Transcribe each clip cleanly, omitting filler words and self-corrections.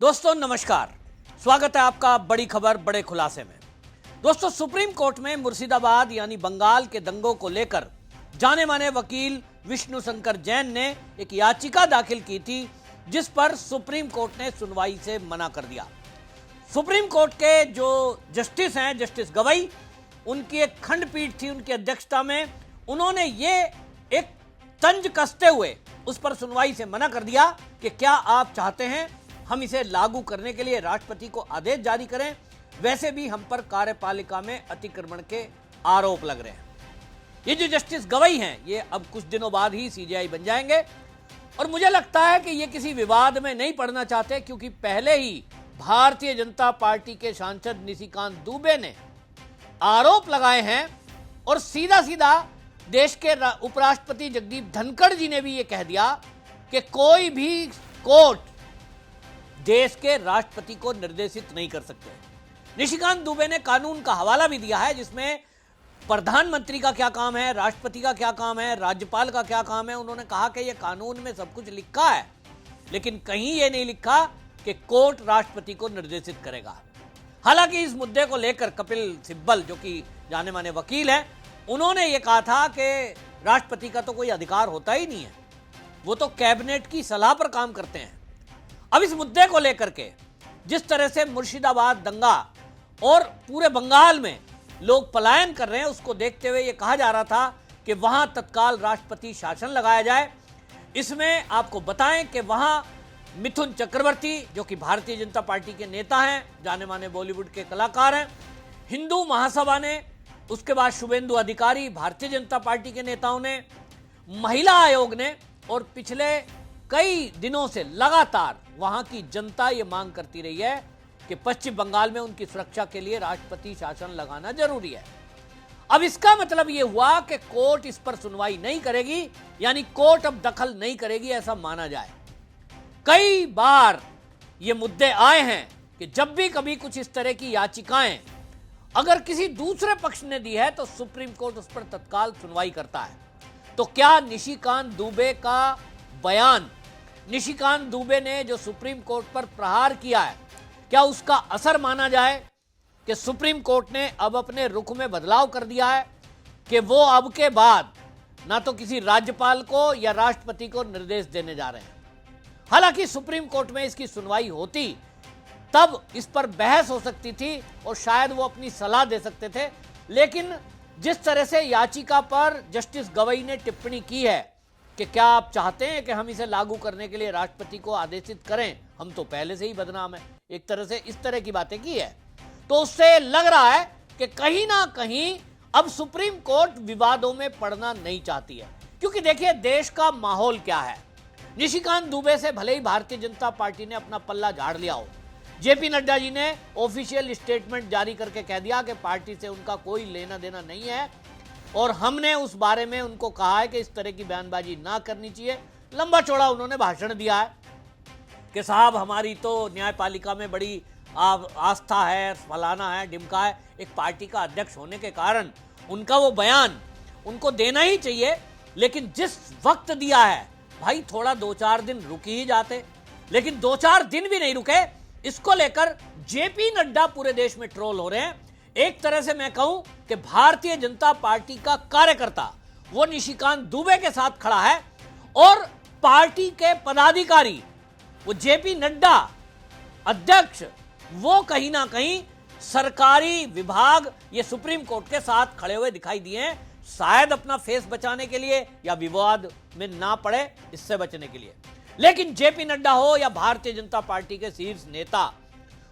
दोस्तों नमस्कार, स्वागत है आपका बड़ी खबर बड़े खुलासे में। दोस्तों, सुप्रीम कोर्ट में मुर्शिदाबाद यानी बंगाल के दंगों को लेकर जाने माने वकील विष्णु शंकर जैन ने एक याचिका दाखिल की थी, जिस पर सुप्रीम कोर्ट ने सुनवाई से मना कर दिया। सुप्रीम कोर्ट के जो जस्टिस हैं, जस्टिस गवई, उनकी एक खंडपीठ थी, उनकी अध्यक्षता में उन्होंने ये एक तंज कसते हुए उस पर सुनवाई से मना कर दिया कि क्या आप चाहते हैं हम इसे लागू करने के लिए राष्ट्रपति को आदेश जारी करें। वैसे भी हम पर कार्यपालिका में अतिक्रमण के आरोप लग रहे हैं। ये जो जस्टिस गवई हैं, ये अब कुछ दिनों बाद ही सीजेआई बन जाएंगे और मुझे लगता है कि ये किसी विवाद में नहीं पड़ना चाहते, क्योंकि पहले ही भारतीय जनता पार्टी के सांसद निशिकांत दुबे ने आरोप लगाए हैं और सीधा सीधा देश के उपराष्ट्रपति जगदीप धनखड़ जी ने भी ये कह दिया कि कोई भी कोर्ट देश के राष्ट्रपति को निर्देशित नहीं कर सकते। निशिकांत दुबे ने कानून का हवाला भी दिया है, जिसमें प्रधानमंत्री का क्या काम है, राष्ट्रपति का क्या काम है, राज्यपाल का क्या काम है। उन्होंने कहा कि यह कानून में सब कुछ लिखा है, लेकिन कहीं यह नहीं लिखा कि कोर्ट राष्ट्रपति को निर्देशित करेगा। हालांकि इस मुद्दे को लेकर कपिल सिब्बल, जो कि जाने माने वकील हैं, उन्होंने ये कहा था कि राष्ट्रपति का तो कोई अधिकार होता ही नहीं है, वो तो कैबिनेट की सलाह पर काम करते हैं। अब इस मुद्दे को लेकर के जिस तरह से मुर्शिदाबाद दंगा और पूरे बंगाल में लोग पलायन कर रहे हैं, उसको देखते हुए यह कहा जा रहा था कि वहां तत्काल राष्ट्रपति शासन लगाया जाए। इसमें आपको बताएं कि वहां मिथुन चक्रवर्ती, जो कि भारतीय जनता पार्टी के नेता हैं, जाने माने बॉलीवुड के कलाकार हैं, हिंदू महासभा ने, उसके बाद शुभेंदु अधिकारी, भारतीय जनता पार्टी के नेताओं ने, महिला आयोग ने, और पिछले कई दिनों से लगातार वहां की जनता ये मांग करती रही है कि पश्चिम बंगाल में उनकी सुरक्षा के लिए राष्ट्रपति शासन लगाना जरूरी है। अब इसका मतलब यह हुआ कि कोर्ट इस पर सुनवाई नहीं करेगी, यानी कोर्ट अब दखल नहीं करेगी, ऐसा माना जाए। कई बार ये मुद्दे आए हैं कि जब भी कभी कुछ इस तरह की याचिकाएं अगर किसी दूसरे पक्ष ने दी है तो सुप्रीम कोर्ट उस पर तत्काल सुनवाई करता है। तो क्या निशिकांत दुबे का बयान, निशिकांत दुबे ने जो सुप्रीम कोर्ट पर प्रहार किया है, क्या उसका असर माना जाए कि सुप्रीम कोर्ट ने अब अपने रुख में बदलाव कर दिया है कि वो अब के बाद ना तो किसी राज्यपाल को या राष्ट्रपति को निर्देश देने जा रहे हैं। हालांकि सुप्रीम कोर्ट में इसकी सुनवाई होती तब इस पर बहस हो सकती थी और शायद वो अपनी सलाह दे सकते थे, लेकिन जिस तरह से याचिका पर जस्टिस गवई ने टिप्पणी की है कि क्या आप चाहते हैं कि हम इसे लागू करने के लिए राष्ट्रपति को आदेशित करें, हम तो पहले से ही बदनाम है, एक तरह से इस तरह की बातें की है, तो उससे लग रहा है कि कहीं ना कहीं अब सुप्रीम कोर्ट विवादों में पड़ना नहीं चाहती है। क्योंकि देखिए देश का माहौल क्या है। निशिकांत दुबे से भले ही भारतीय जनता पार्टी ने अपना पल्ला झाड़ लिया हो, जेपी नड्डा जी ने ऑफिशियल स्टेटमेंट जारी करके कह दिया कि पार्टी से उनका कोई लेना देना नहीं है और हमने उस बारे में उनको कहा है कि इस तरह की बयानबाजी ना करनी चाहिए। लंबा चौड़ा उन्होंने भाषण दिया है कि साहब हमारी तो न्यायपालिका में बड़ी आस्था है, फलाना है, ढिमका है। एक पार्टी का अध्यक्ष होने के कारण उनका वो बयान उनको देना ही चाहिए, लेकिन जिस वक्त दिया है भाई, थोड़ा 2-4 दिन रुक ही जाते, लेकिन 2-4 दिन भी नहीं रुके। इसको लेकर जेपी नड्डा पूरे देश में ट्रोल हो रहे हैं। एक तरह से मैं कहूं कि भारतीय जनता पार्टी का कार्यकर्ता वो निशिकांत दुबे के साथ खड़ा है और पार्टी के पदाधिकारी, वो जेपी नड्डा अध्यक्ष, वो कहीं ना कहीं सरकारी विभाग ये सुप्रीम कोर्ट के साथ खड़े हुए दिखाई दिए हैं, शायद अपना फेस बचाने के लिए या विवाद में ना पड़े इससे बचने के लिए। लेकिन जेपी नड्डा हो या भारतीय जनता पार्टी के शीर्ष नेता,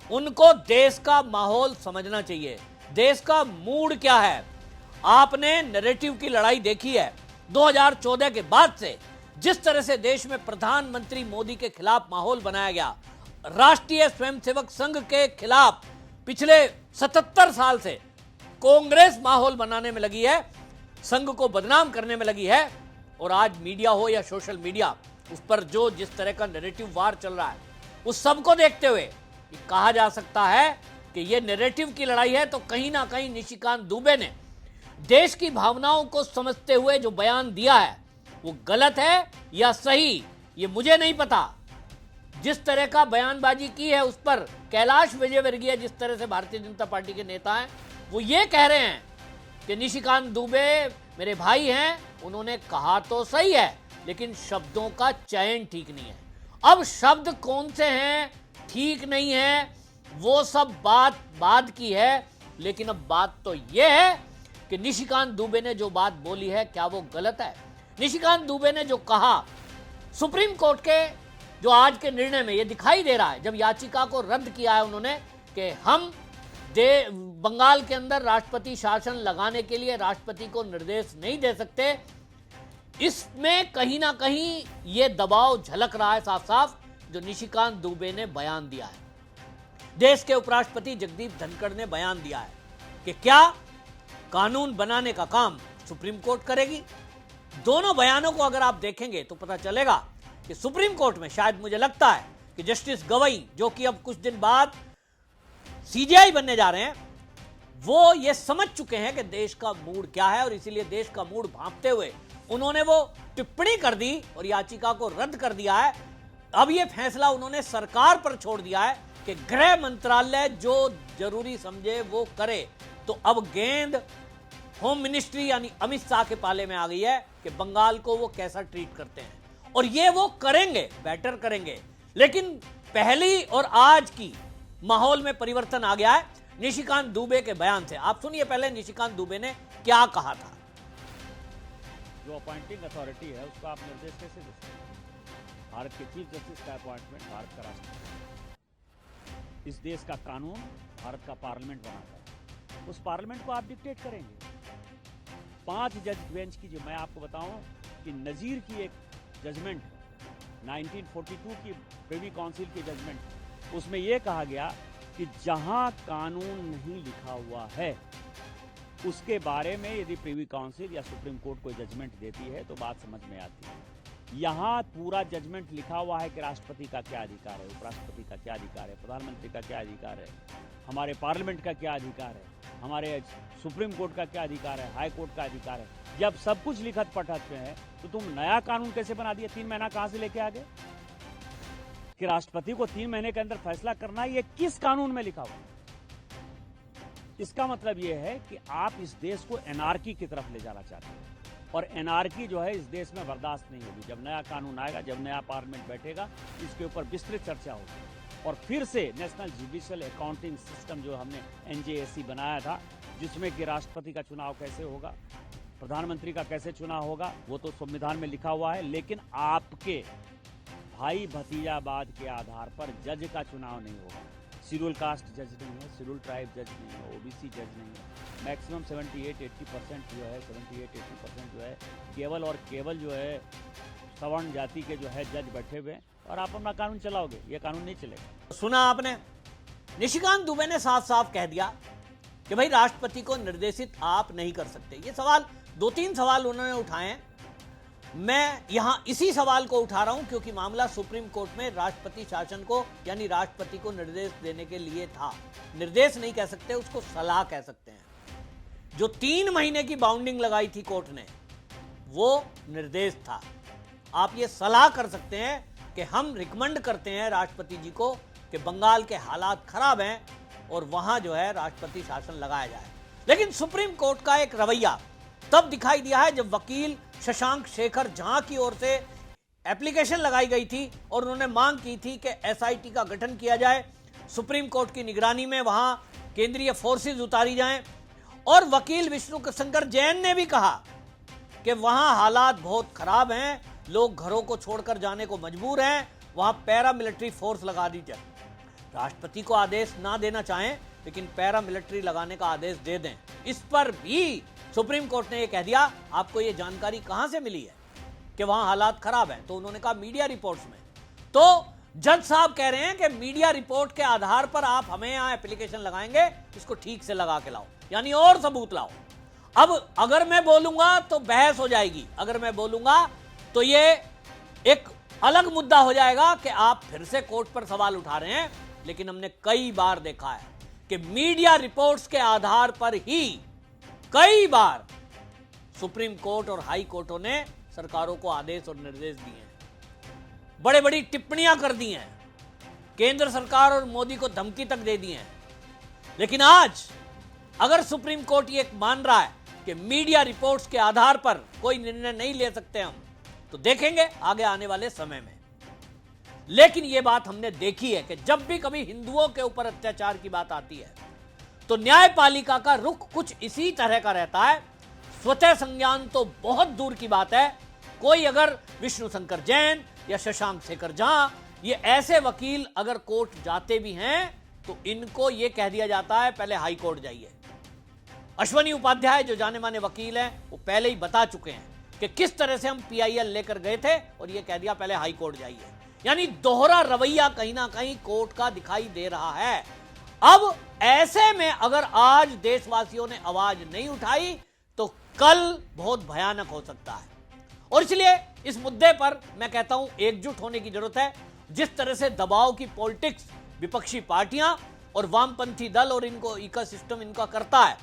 उनको देश का माहौल समझना चाहिए, देश का मूड क्या है। आपने नैरेटिव की लड़ाई देखी है 2014 के बाद से, जिस तरह से देश में प्रधानमंत्री मोदी के खिलाफ माहौल बनाया गया, राष्ट्रीय स्वयंसेवक संघ के खिलाफ पिछले 77 साल से कांग्रेस माहौल बनाने में लगी है, संघ को बदनाम करने में लगी है, और आज मीडिया हो या सोशल मीडिया, उस पर जो जिस तरह का नैरेटिव वार चल रहा है, उस सबको देखते हुए कहा जा सकता है कि यह नैरेटिव की लड़ाई है। तो कहीं ना कहीं निशिकांत दुबे ने देश की भावनाओं को समझते हुए जो बयान दिया है वो गलत है या सही, ये मुझे नहीं पता। जिस तरह का बयानबाजी की है उस पर कैलाश विजयवर्गीय जिस तरह से भारतीय जनता पार्टी के नेता हैं वो ये कह रहे हैं कि निशिकांत दुबे मेरे भाई हैं, उन्होंने कहा तो सही है लेकिन शब्दों का चयन ठीक नहीं है। अब शब्द कौन से हैं, ठीक नहीं है, वो सब बात बाद की है, लेकिन अब बात तो ये है कि निशिकांत दुबे ने जो बात बोली है क्या वो गलत है। निशिकांत दुबे ने जो कहा, सुप्रीम कोर्ट के जो आज के निर्णय में ये दिखाई दे रहा है, जब याचिका को रद्द किया है उन्होंने कि हम बंगाल के अंदर राष्ट्रपति शासन लगाने के लिए राष्ट्रपति को निर्देश नहीं दे सकते, इसमें कहीं ना कहीं ये दबाव झलक रहा है साफ साफ, जो निशिकांत दुबे ने बयान दिया है। देश के उपराष्ट्रपति जगदीप धनखड़ ने बयान दिया है कि क्या कानून बनाने का काम सुप्रीम कोर्ट करेगी। दोनों बयानों को अगर आप देखेंगे तो पता चलेगा कि सुप्रीम कोर्ट में शायद मुझे लगता है कि जस्टिस गवई, जो कि अब कुछ दिन बाद सीजेआई बनने जा रहे हैं, वो ये समझ चुके हैं कि देश का मूड क्या है और इसीलिए देश का मूड भांपते हुए उन्होंने वो टिप्पणी कर दी और याचिका को रद्द कर दिया है। अब ये फैसला उन्होंने सरकार पर छोड़ दिया है कि गृह मंत्रालय जो जरूरी समझे वो करे। तो अब गेंद होम मिनिस्ट्री यानी अमित शाह के पाले में आ गई है कि बंगाल को वो कैसा ट्रीट करते हैं, और ये वो करेंगे, बेटर करेंगे। लेकिन पहली और आज की माहौल में परिवर्तन आ गया है निशिकांत दुबे के बयान से। आप सुनिए पहले निशिकांत दुबे ने क्या कहा था। जो अपॉइंटिंग अथॉरिटी है उसको आप निर्देश कैसे दे सकते हैं? भारत के चीफ जस्टिस का अपॉइंटमेंट भारत का राष्ट्रपति, इस देश का कानून भारत का पार्लियामेंट बनाता है, उस पार्लियामेंट को आप डिक्टेट करेंगे। 5 जज बेंच की, जो मैं आपको बताऊं कि नजीर की एक जजमेंट 1942 की प्रिवी काउंसिल की जजमेंट, उसमें यह कहा गया कि जहां कानून नहीं लिखा हुआ है उसके बारे में यदि प्रिवी काउंसिल या सुप्रीम कोर्ट कोई जजमेंट देती है तो बात समझ में आती है। यहां पूरा जजमेंट लिखा हुआ है कि राष्ट्रपति का क्या अधिकार है, उपराष्ट्रपति का क्या अधिकार है, प्रधानमंत्री का क्या अधिकार है, हमारे पार्लियामेंट का क्या अधिकार है, हमारे सुप्रीम कोर्ट का क्या अधिकार है, हाई कोर्ट का अधिकार है। जब सब कुछ लिखत पढ़त में है तो तुम नया कानून कैसे बना दिया? 3 महीना कहां से लेके आ गए कि राष्ट्रपति को 3 महीने के अंदर फैसला करना है? ये किस कानून में लिखा हुआ? इसका मतलब यह है कि आप इस देश को एनार्की की तरफ ले जाना चाहते हैं, और एनार्की जो है इस देश में बर्दाश्त नहीं होगी। जब नया कानून आएगा, जब नया पार्लियामेंट बैठेगा, इसके ऊपर विस्तृत चर्चा होगी, और फिर से नेशनल जुडिशियल अकाउंटिंग सिस्टम जो हमने NJAC बनाया था, जिसमें कि राष्ट्रपति का चुनाव कैसे होगा, प्रधानमंत्री का कैसे चुनाव होगा, वो तो संविधान में लिखा हुआ है, लेकिन आपके भाई भतीजावाद के आधार पर जज का चुनाव नहीं होगा। शेड्यूल कास्ट जज नहीं है, शेड्यूल ट्राइब जज नहीं है, OBC जज नहीं है। मैक्सिमम 78-80% जो है, 78-80% जो है केवल और केवल जो है सवर्ण जाति के जो है जज बैठे हुए हैं, और आप अपना कानून चलाओगे। ये कानून नहीं चलेगा। सुना आपने, निशिकांत दुबे ने साफ साफ कह दिया कि भाई राष्ट्रपति को निर्देशित आप नहीं कर सकते। ये सवाल 2-3 सवाल उन्होंने उठाए हैं, मैं यहां इसी सवाल को उठा रहा हूं क्योंकि मामला सुप्रीम कोर्ट में राष्ट्रपति शासन को यानी राष्ट्रपति को निर्देश देने के लिए था। निर्देश नहीं कह सकते, उसको सलाह कह सकते हैं। जो 3 महीने की बाउंडिंग लगाई थी कोर्ट ने, वो निर्देश था। आप ये सलाह कर सकते हैं कि हम रिकमेंड करते हैं राष्ट्रपति जी को कि बंगाल के हालात खराब हैं और वहां जो है राष्ट्रपति शासन लगाया जाए। लेकिन सुप्रीम कोर्ट का एक रवैया तब दिखाई दिया है जब वकील शशांक शेखर झा की ओर से एप्लीकेशन लगाई गई थी और उन्होंने मांग की थी कि SIT का गठन किया जाए, सुप्रीम कोर्ट की निगरानी में वहां केंद्रीय फोर्सेज उतारी जाएं, और वकील विष्णु शंकर जैन ने भी कहा कि वहां हालात बहुत खराब हैं, लोग घरों को छोड़कर जाने को मजबूर हैं, वहां पैरामिलिट्री फोर्स लगा दी जाए। राष्ट्रपति को आदेश ना देना चाहें लेकिन पैरामिलिट्री लगाने का आदेश दे दें। इस पर भी सुप्रीम कोर्ट ने यह कह दिया, आपको यह जानकारी कहां से मिली है कि वहां हालात खराब हैं? तो उन्होंने कहा मीडिया रिपोर्ट्स में। तो जज साहब कह रहे हैं कि मीडिया रिपोर्ट के आधार पर आप हमें यहां एप्लीकेशन लगाएंगे, इसको ठीक से लगा के लाओ, यानी और सबूत लाओ। अब अगर मैं बोलूंगा तो बहस हो जाएगी, अगर मैं बोलूंगा तो ये एक अलग मुद्दा हो जाएगा कि आप फिर से कोर्ट पर सवाल उठा रहे हैं। लेकिन हमने कई बार देखा है कि मीडिया रिपोर्ट्स के आधार पर ही कई बार सुप्रीम कोर्ट और हाई कोर्टों ने सरकारों को आदेश और निर्देश दिए हैं, बड़े बड़ी टिप्पणियां कर दी हैं। केंद्र सरकार और मोदी को धमकी तक दे दी है। लेकिन आज अगर सुप्रीम कोर्ट ये मान रहा है कि मीडिया रिपोर्ट्स के आधार पर कोई निर्णय नहीं ले सकते हम, तो देखेंगे आगे आने वाले समय में। लेकिन यह बात हमने देखी है कि जब भी कभी हिंदुओं के ऊपर अत्याचार की बात आती है तो न्यायपालिका का रुख कुछ इसी तरह का रहता है। स्वतः संज्ञान तो बहुत दूर की बात है। कोई अगर विष्णु शंकर जैन या शशांक शेखर झा, ये ऐसे वकील अगर कोर्ट जाते भी हैं तो इनको यह कह दिया जाता है पहले हाई कोर्ट जाइए। अश्वनी उपाध्याय जो जाने माने वकील हैं, वो पहले ही बता चुके हैं कि किस तरह से हम पीआईएल लेकर गए थे और यह कह दिया पहले हाई कोर्ट जाइए। यानी दोहरा रवैया कहीं ना कहीं कोर्ट का दिखाई दे रहा है। अब ऐसे में अगर आज देशवासियों ने आवाज नहीं उठाई तो कल बहुत भयानक हो सकता है। और इसलिए इस मुद्दे पर मैं कहता हूं एकजुट होने की जरूरत है। जिस तरह से दबाव की पॉलिटिक्स विपक्षी पार्टियां और वामपंथी दल और इनको इकोसिस्टम इनका करता है,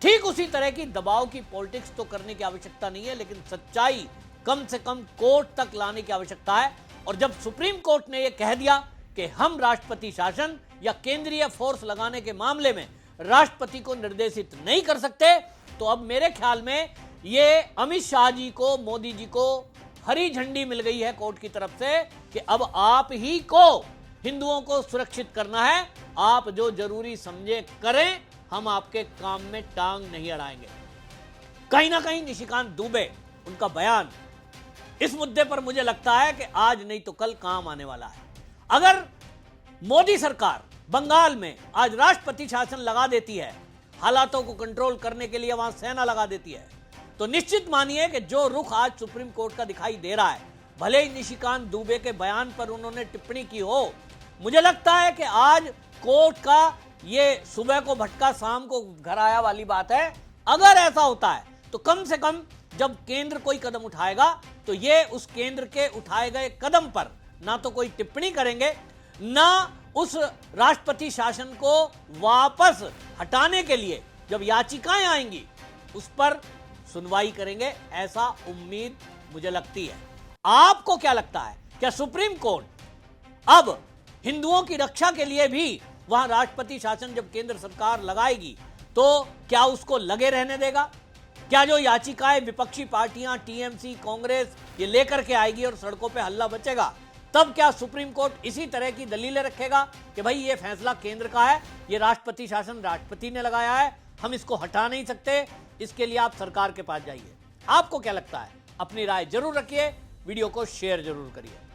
ठीक उसी तरह की दबाव की पॉलिटिक्स तो करने की आवश्यकता नहीं है, लेकिन सच्चाई कम से कम कोर्ट तक लाने की आवश्यकता है। और जब सुप्रीम कोर्ट ने यह कह दिया कि हम राष्ट्रपति शासन या केंद्रीय फोर्स लगाने के मामले में राष्ट्रपति को निर्देशित नहीं कर सकते, तो अब मेरे ख्याल में ये अमित शाह जी को, मोदी जी को हरी झंडी मिल गई है कोर्ट की तरफ से कि अब आप ही को हिंदुओं को सुरक्षित करना है। आप जो जरूरी समझे करें, हम आपके काम में टांग नहीं अड़ाएंगे। कहीं ना कहीं निशिकांत दुबे, उनका बयान इस मुद्दे पर मुझे लगता है कि आज नहीं तो कल काम आने वाला है। अगर मोदी सरकार बंगाल में आज राष्ट्रपति शासन लगा देती है, हालातों को कंट्रोल करने के लिए वहां सेना लगा देती है, तो निश्चित मानिए कि जो रुख आज सुप्रीम कोर्ट का दिखाई दे रहा है, भले ही निशिकांत दुबे के बयान पर उन्होंने टिप्पणी की हो, मुझे लगता है कि आज कोर्ट का ये सुबह को भटका शाम को घर आया वाली बात है। अगर ऐसा होता है तो कम से कम जब केंद्र कोई कदम उठाएगा तो ये उस केंद्र के उठाए गए कदम पर ना तो कोई टिप्पणी करेंगे, ना उस राष्ट्रपति शासन को वापस हटाने के लिए जब याचिकाएं आएंगी उस पर सुनवाई करेंगे। ऐसा उम्मीद मुझे लगती है। आपको क्या लगता है? क्या सुप्रीम कोर्ट अब हिंदुओं की रक्षा के लिए भी वहां राष्ट्रपति शासन जब केंद्र सरकार लगाएगी तो क्या उसको लगे रहने देगा? क्या जो याचिकाएं विपक्षी पार्टियां, टीएमसी, कांग्रेस ये लेकर के आएगी और सड़कों पे हल्ला बचेगा, तब क्या सुप्रीम कोर्ट इसी तरह की दलीलें रखेगा कि भाई ये फैसला केंद्र का है, ये राष्ट्रपति शासन राष्ट्रपति ने लगाया है, हम इसको हटा नहीं सकते, इसके लिए आप सरकार के पास जाइए? आपको क्या लगता है? अपनी राय जरूर रखिए, वीडियो को शेयर जरूर करिए।